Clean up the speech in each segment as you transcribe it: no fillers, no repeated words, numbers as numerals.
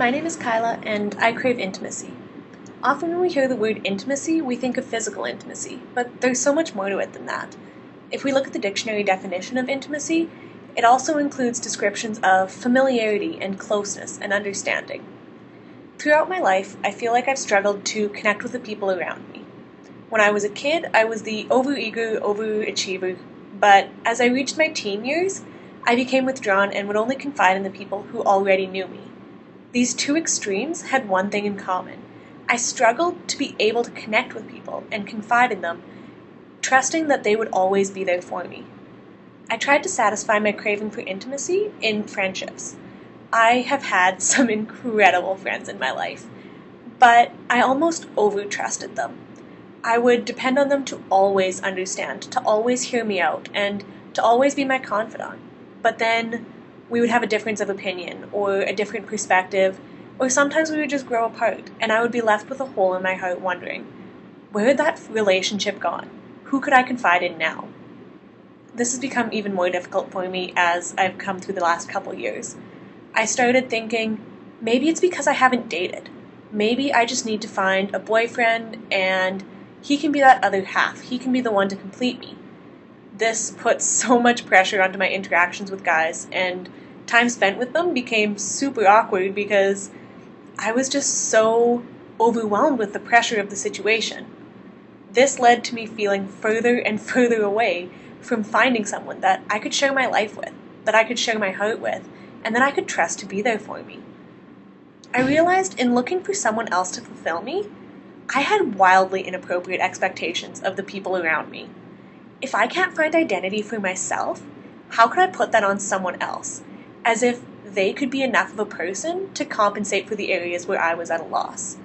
My name is Kyla, and I crave intimacy. Often when we hear the word intimacy, we think of physical intimacy, but there's so much more to it than that. If we look at the dictionary definition of intimacy, it also includes descriptions of familiarity and closeness and understanding. Throughout my life, I feel like I've struggled to connect with the people around me. When I was a kid, I was the overeager, overachiever, but as I reached my teen years, I became withdrawn and would only confide in the people who already knew me. These two extremes had one thing in common. I struggled to be able to connect with people and confide in them, trusting that they would always be there for me. I tried to satisfy my craving for intimacy in friendships. I have had some incredible friends in my life, but I almost over-trusted them. I would depend on them to always understand, to always hear me out, and to always be my confidant. But then we would have a difference of opinion, or a different perspective, or sometimes we would just grow apart, and I would be left with a hole in my heart wondering, where had that relationship gone? Who could I confide in now? This has become even more difficult for me as I've come through the last couple years. I started thinking, maybe it's because I haven't dated. Maybe I just need to find a boyfriend and he can be that other half. He can be the one to complete me. This puts so much pressure onto my interactions with guys, and time spent with them became super awkward because I was just so overwhelmed with the pressure of the situation. This led to me feeling further and further away from finding someone that I could share my life with, that I could share my heart with, and that I could trust to be there for me. I realized in looking for someone else to fulfill me, I had wildly inappropriate expectations of the people around me. If I can't find identity for myself, how could I put that on someone else? As if they could be enough of a person to compensate for the areas where I was at a loss.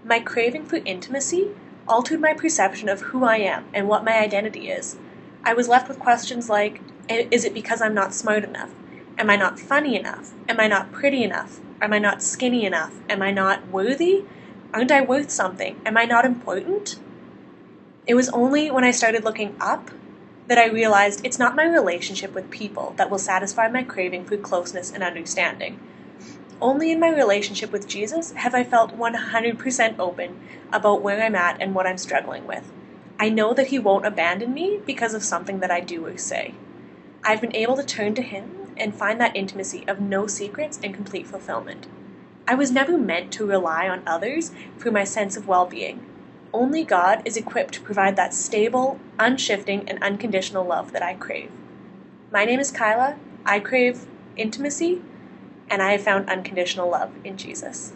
My craving for intimacy altered my perception of who I am and what my identity is. I was left with questions like, is it because I'm not smart enough? Am I not funny enough? Am I not pretty enough? Am I not skinny enough? Am I not worthy? Aren't I worth something? Am I not important? It was only when I started looking up that I realized it's not my relationship with people that will satisfy my craving for closeness and understanding. Only in my relationship with Jesus have I felt 100% open about where I'm at and what I'm struggling with. I know that He won't abandon me because of something that I do or say. I've been able to turn to Him and find that intimacy of no secrets and complete fulfillment. I was never meant to rely on others for my sense of well-being. Only God is equipped to provide that stable, unshifting, and unconditional love that I crave. My name is Kyla, I crave intimacy, and I have found unconditional love in Jesus.